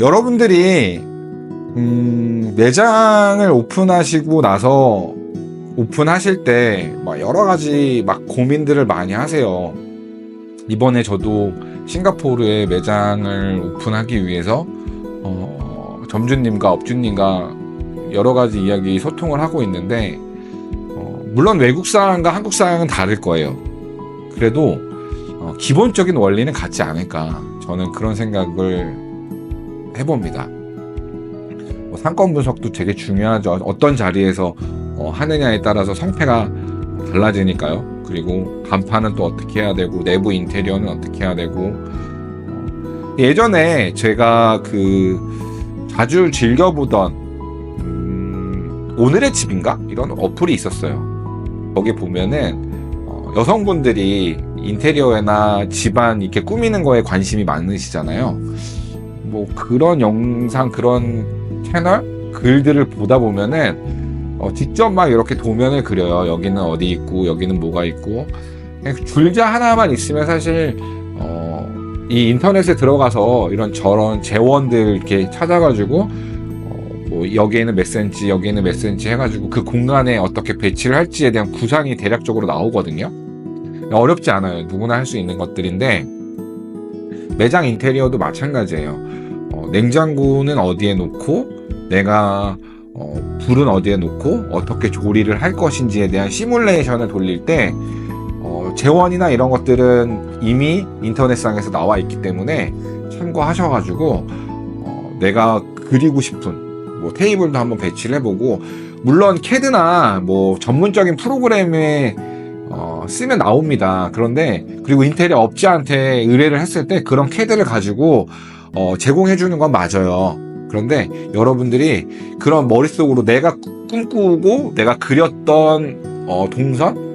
여러분들이 매장을 오픈하시고 나서 오픈하실 때 막 여러 가지 막 고민들을 많이 하세요. 이번에 저도 싱가포르에 매장을 오픈하기 위해서 점주님과 업주님과 여러 가지 이야기 소통을 하고 있는데 물론 외국 상황과 한국 상황은 다를 거예요. 그래도 기본적인 원리는 같지 않을까, 저는 그런 생각을 해봅니다. 상권 분석도 되게 중요하죠. 어떤 자리에서 하느냐에 따라서 성패가 달라지니까요. 그리고 간판은 또 어떻게 해야 되고, 내부 인테리어는 어떻게 해야 되고. 예전에 제가 자주 즐겨보던 오늘의 집인가? 이런 어플이 있었어요. 거기 보면은 여성분들이 인테리어나 집안 이렇게 꾸미는 거에 관심이 많으시잖아요. 뭐 그런 영상, 그런 채널 글들을 보다 보면은 직접 막 이렇게 도면을 그려요. 여기는 어디 있고 여기는 뭐가 있고. 줄자 하나만 있으면 사실 이 인터넷에 들어가서 이런 저런 재원들 이렇게 찾아가지고 뭐 여기에는 몇 센치, 여기에는 몇 센치 해가지고 그 공간에 어떻게 배치를 할지에 대한 구상이 대략적으로 나오거든요. 어렵지 않아요. 누구나 할 수 있는 것들인데, 매장 인테리어도 마찬가지예요. 냉장고는 어디에 놓고, 내가 불은 어디에 놓고 어떻게 조리를 할 것인지에 대한 시뮬레이션을 돌릴 때 재원이나 이런 것들은 이미 인터넷상에서 나와 있기 때문에 참고하셔가지고 내가 그리고 싶은 뭐 테이블도 한번 배치를 해보고, 물론 CAD나 뭐 전문적인 프로그램에 쓰면 나옵니다. 그런데 그리고 인테리어 업체한테 의뢰를 했을 때 그런 CAD를 가지고 제공해 주는 건 맞아요. 그런데 여러분들이 그런 머릿속으로 내가 꿈꾸고 내가 그렸던 동선,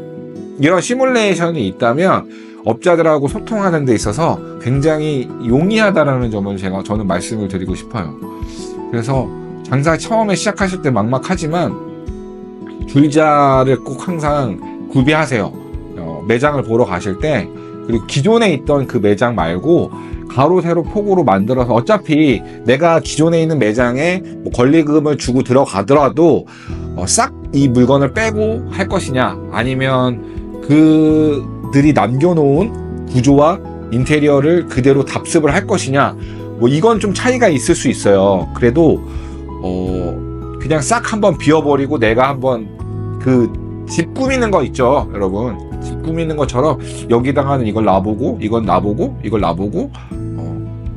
이런 시뮬레이션이 있다면 업자들하고 소통하는 데 있어서 굉장히 용이하다라는 점을 저는 말씀을 드리고 싶어요. 그래서 장사 처음에 시작하실 때 막막하지만 줄자를 꼭 항상 구비하세요. 매장을 보러 가실 때. 그리고 기존에 있던 그 매장 말고 가로 세로 폭으로 만들어서, 어차피 내가 기존에 있는 매장에 뭐 권리금을 주고 들어가더라도 싹 이 물건을 빼고 할 것이냐, 아니면 그들이 남겨놓은 구조와 인테리어를 그대로 답습을 할 것이냐, 뭐 이건 좀 차이가 있을 수 있어요. 그래도 그냥 싹 한번 비워버리고 내가 한번 집 꾸미는 거 있죠, 여러분. 집 꾸미는 것처럼 여기다가는 이걸 놔보고, 이건 놔보고, 이걸 놔보고,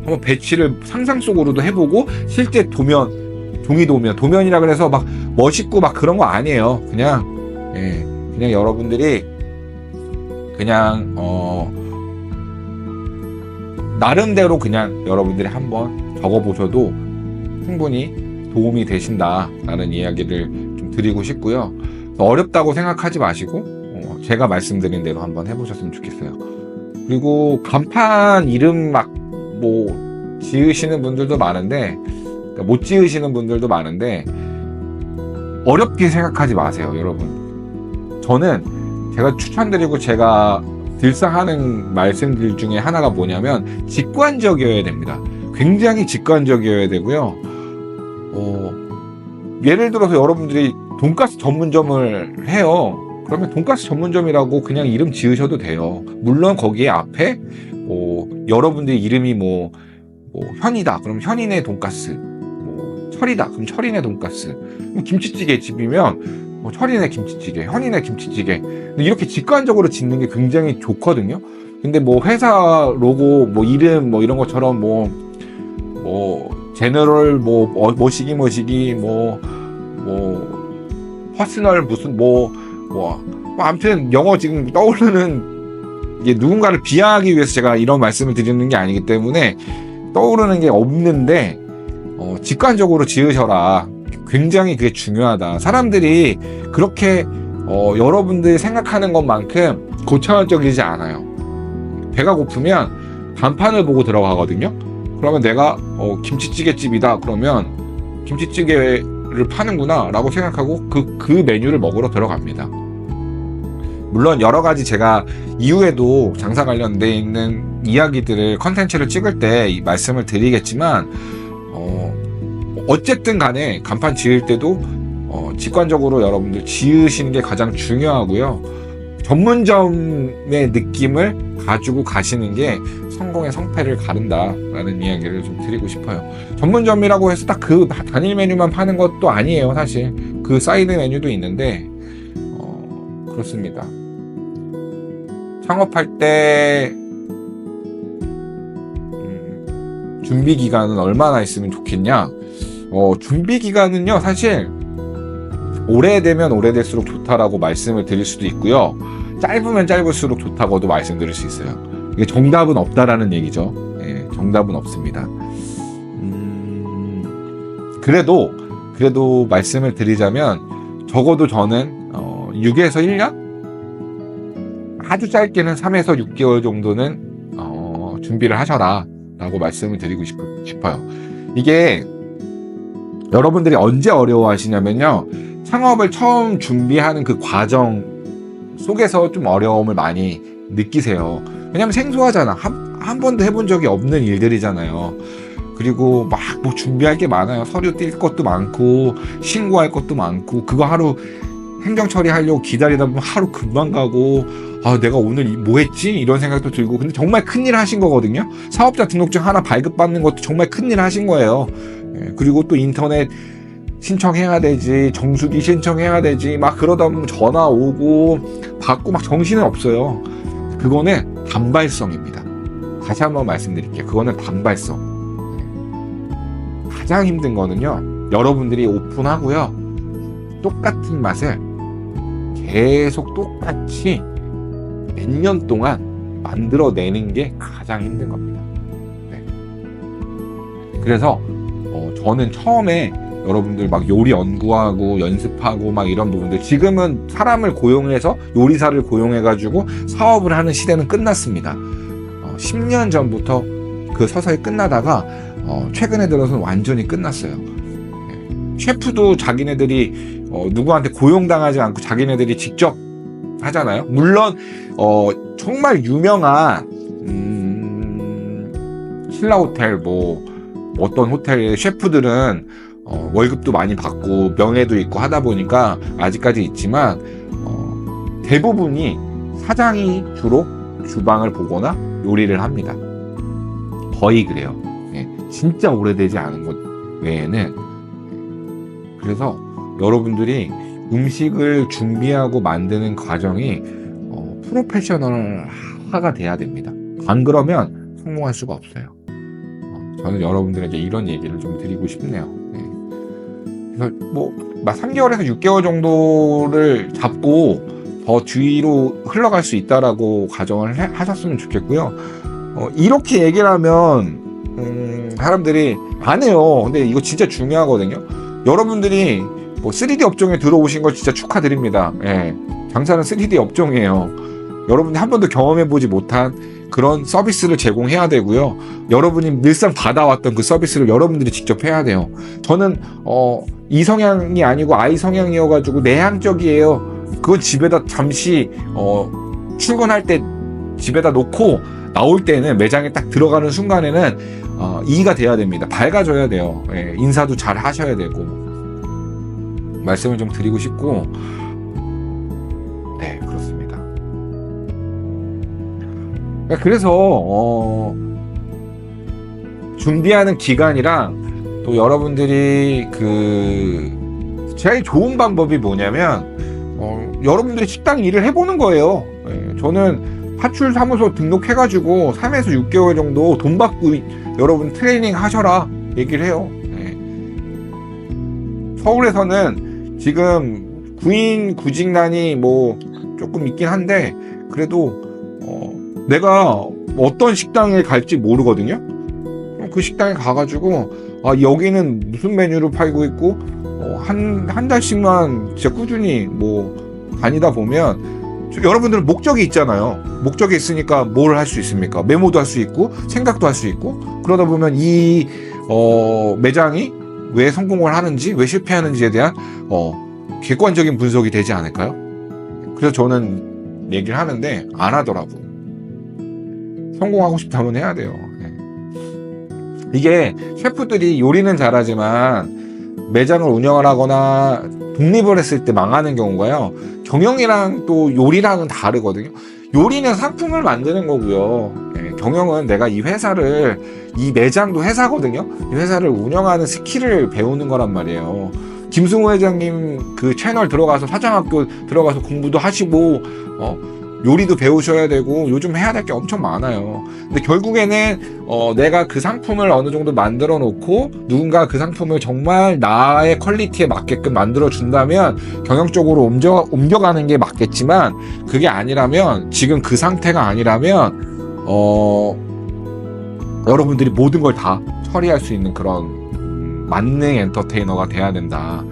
한번 배치를 상상 속으로도 해보고, 실제 도면이라 그래서 막 멋있고 막 그런 거 아니에요. 그냥 여러분들이 그냥 나름대로 그냥 여러분들이 한번 적어보셔도 충분히 도움이 되신다라는 이야기를 좀 드리고 싶고요. 어렵다고 생각하지 마시고 제가 말씀드린 대로 한번 해보셨으면 좋겠어요. 그리고 간판 이름 막 뭐 지으시는 분들도 많은데, 못 지으시는 분들도 많은데, 어렵게 생각하지 마세요, 여러분. 저는 제가 추천드리고 제가 늘상 하는 말씀들 중에 하나가 뭐냐면, 직관적이어야 됩니다. 굉장히 직관적이어야 되고요. 예를 들어서 여러분들이 돈가스 전문점을 해요. 그러면 돈가스 전문점이라고 그냥 이름 지으셔도 돼요. 물론 거기에 앞에 여러분들 이름이 뭐 현이다, 그럼 현인의 돈가스, 뭐 철이다, 그럼 철인의 돈가스, 김치찌개 집이면 철인의 김치찌개, 현인의 김치찌개, 이렇게 직관적으로 짓는 게 굉장히 좋거든요. 근데 뭐 회사 로고, 뭐 이름, 뭐 이런 것처럼 제너럴, 뭐시기, 퍼스널 무슨 아무튼 영어 지금 떠오르는, 이게 누군가를 비하하기 위해서 제가 이런 말씀을 드리는 게 아니기 때문에 떠오르는 게 없는데, 직관적으로 지으셔라. 굉장히 그게 중요하다. 사람들이 그렇게 여러분들이 생각하는 것만큼 고차원적이지 않아요. 배가 고프면 간판을 보고 들어가거든요. 그러면 내가 김치찌개집이다 그러면 김치찌개를 파는구나 라고 생각하고 그 메뉴를 먹으러 들어갑니다. 물론 여러 가지 제가 이후에도 장사 관련돼 있는 이야기들을 컨텐츠를 찍을 때 이 말씀을 드리겠지만 어쨌든 간에 간판 지을 때도 직관적으로 여러분들 지으시는 게 가장 중요하고요. 전문점의 느낌을 가지고 가시는 게 성공의 성패를 가른다라는 이야기를 좀 드리고 싶어요. 전문점이라고 해서 딱 그 단일 메뉴만 파는 것도 아니에요. 사실 그 사이드 메뉴도 있는데 그렇습니다. 창업할 때 준비 기간은 얼마나 있으면 좋겠냐? 준비 기간은요, 사실 오래되면 오래될수록 좋다라고 말씀을 드릴 수도 있고요. 짧으면 짧을수록 좋다고도 말씀드릴 수 있어요. 이게 정답은 없다라는 얘기죠. 예, 정답은 없습니다. 그래도 말씀을 드리자면 적어도 저는 6에서 1년? 아주 짧게는 3에서 6개월 정도는 준비를 하셔라 라고 말씀을 드리고 싶어요. 이게 여러분들이 언제 어려워하시냐면요, 창업을 처음 준비하는 그 과정 속에서 좀 어려움을 많이 느끼세요. 왜냐면 생소하잖아. 한 번도 해본 적이 없는 일들이잖아요. 그리고 막 뭐 준비할 게 많아요. 서류 뛸 것도 많고 신고할 것도 많고, 그거 하루 행정 처리하려고 기다리다 보면 하루 금방 가고, 내가 오늘 뭐 했지? 이런 생각도 들고. 근데 정말 큰일 하신 거거든요. 사업자 등록증 하나 발급받는 것도 정말 큰일 하신 거예요. 그리고 또 인터넷 신청해야 되지, 정수기 신청해야 되지, 막 그러다 보면 전화 오고 받고 막 정신은 없어요. 그거는 단발성입니다. 다시 한번 말씀드릴게요. 그거는 단발성. 가장 힘든 거는요, 여러분들이 오픈하고요, 똑같은 맛을 계속 똑같이 몇 년 동안 만들어내는 게 가장 힘든 겁니다. 네. 그래서 저는 처음에 여러분들 막 요리 연구하고 연습하고 막 이런 부분들, 지금은 사람을 고용해서 요리사를 고용해가지고 사업을 하는 시대는 끝났습니다. 10년 전부터 그 서서히 끝나다가 최근에 들어서는 완전히 끝났어요. 셰프도 자기네들이 누구한테 고용당하지 않고 자기네들이 직접 하잖아요. 물론 정말 유명한 신라호텔, 뭐 어떤 호텔의 셰프들은 월급도 많이 받고 명예도 있고 하다 보니까 아직까지 있지만, 대부분이 사장이 주로 주방을 보거나 요리를 합니다. 거의 그래요. 진짜 오래되지 않은 것 외에는. 그래서 여러분들이 음식을 준비하고 만드는 과정이 프로페셔널화가 돼야 됩니다. 안 그러면 성공할 수가 없어요. 저는 여러분들에게 이런 얘기를 좀 드리고 싶네요. 그래서 뭐 3개월에서 6개월 정도를 잡고 더 뒤로 흘러갈 수 있다라고 가정을 하셨으면 좋겠고요. 이렇게 얘기를 하면 사람들이 안 해요. 근데 이거 진짜 중요하거든요. 여러분들이 뭐 3D 업종에 들어오신 걸 진짜 축하드립니다. 장사는 3D 업종이에요. 여러분이 한 번도 경험해보지 못한 그런 서비스를 제공해야 되고요. 여러분이 늘상 받아왔던 그 서비스를 여러분들이 직접 해야 돼요. 저는 이 성향이 아니고 I 성향이어가지고 내향적이에요. 그건 집에다 잠시 출근할 때 집에다 놓고 나올 때는, 매장에 딱 들어가는 순간에는 이해가 돼야 됩니다. 밝아져야 돼요. 인사도 잘 하셔야 되고. 말씀을 좀 드리고 싶고, 네, 그렇습니다. 그래서 준비하는 기간이랑 또 여러분들이 제일 좋은 방법이 뭐냐면 여러분들이 식당 일을 해보는 거예요. 저는 파출 사무소 등록해가지고 3에서 6개월 정도 돈 받고 여러분 트레이닝 하셔라 얘기를 해요. 서울에서는 지금 구직난이 뭐 조금 있긴 한데, 그래도 내가 어떤 식당에 갈지 모르거든요. 그 식당에 가가지고 여기는 무슨 메뉴를 팔고 있고 한 달씩만 진짜 꾸준히 뭐 다니다 보면, 여러분들은 목적이 있잖아요. 목적이 있으니까 뭘 할 수 있습니까? 메모도 할 수 있고 생각도 할 수 있고, 그러다 보면 이 매장이 왜 성공을 하는지 왜 실패하는지에 대한 객관적인 분석이 되지 않을까요? 그래서 저는 얘기를 하는데 안 하더라고. 성공하고 싶다면 해야 돼요. 이게 셰프들이 요리는 잘하지만 매장을 운영을 하거나 독립을 했을 때 망하는 경우가요, 경영이랑 또 요리랑은 다르거든요. 요리는 상품을 만드는 거고요. 경영은 내가 이 회사를, 이 매장도 회사거든요. 이 회사를 운영하는 스킬을 배우는 거란 말이에요. 김승호 회장님 그 채널 들어가서 사장학교 들어가서 공부도 하시고 요리도 배우셔야 되고 요즘 해야 될 게 엄청 많아요. 근데 결국에는 내가 그 상품을 어느 정도 만들어 놓고 누군가 그 상품을 정말 나의 퀄리티에 맞게끔 만들어 준다면 경영적으로 옮겨가는 게 맞겠지만, 그게 아니라면, 지금 그 상태가 아니라면 여러분들이 모든 걸 다 처리할 수 있는 그런 만능 엔터테이너가 돼야 된다.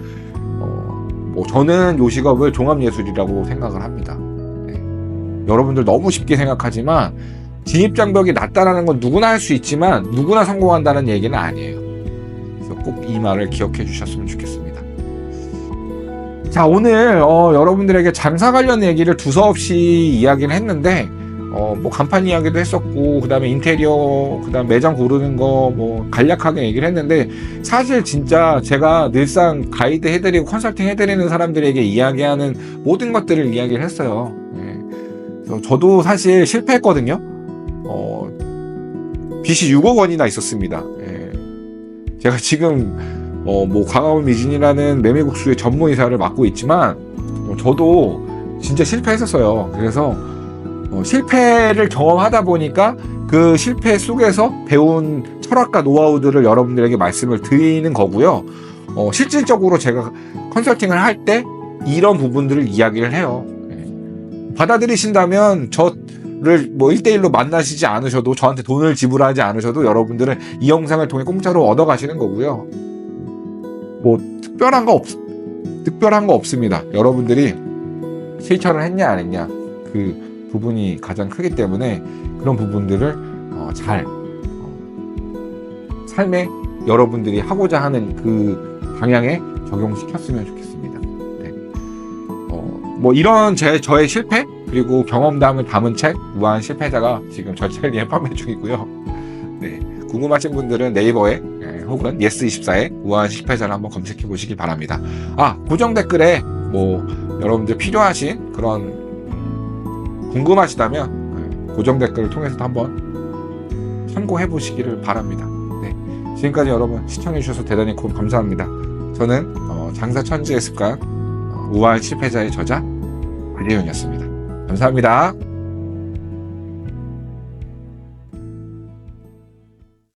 저는 요식업을 종합예술이라고 생각을 합니다. 여러분들 너무 쉽게 생각하지만 진입장벽이 낮다라는 건 누구나 할 수 있지만 누구나 성공한다는 얘기는 아니에요. 그래서 꼭 이 말을 기억해 주셨으면 좋겠습니다. 자, 오늘 여러분들에게 장사 관련 얘기를 두서없이 이야기를 했는데 뭐 간판 이야기도 했었고, 그 다음에 인테리어, 그 다음 매장 고르는 거 뭐 간략하게 얘기를 했는데, 사실 진짜 제가 늘상 가이드 해드리고 컨설팅 해드리는 사람들에게 이야기하는 모든 것들을 이야기를 했어요. 저도 사실 실패했거든요. 빚이 6억 원이나 있었습니다. 제가 지금 뭐 광화문 미진이라는 메밀국수의 전문이사를 맡고 있지만 저도 진짜 실패했었어요. 그래서 실패를 경험하다 보니까 그 실패 속에서 배운 철학과 노하우들을 여러분들에게 말씀을 드리는 거고요. 실질적으로 제가 컨설팅을 할 때 이런 부분들을 이야기를 해요. 받아들이신다면 저를 뭐 1대1로 만나시지 않으셔도, 저한테 돈을 지불하지 않으셔도 여러분들은 이 영상을 통해 공짜로 얻어가시는 거고요. 뭐 특별한 거 없습니다. 여러분들이 실천을 했냐 안 했냐, 그 부분이 가장 크기 때문에 그런 부분들을 잘 삶에 여러분들이 하고자 하는 그 방향에 적용시켰으면 좋겠습니다. 뭐 이런 저의 실패 그리고 경험담을 담은 책 우아한 실패자가 지금 저희 첼리에 판매 중이고요. 네, 궁금하신 분들은 네이버에 혹은 예스24에 우아한 실패자를 한번 검색해 보시기 바랍니다. 고정 댓글에 뭐 여러분들 필요하신 그런 궁금하시다면 고정 댓글을 통해서도 한번 참고해 보시기를 바랍니다. 네, 지금까지 여러분 시청해 주셔서 대단히 감사합니다. 저는 장사 천지의 습관 우아한 실패자의 저자 구재윤이었습니다. 감사합니다.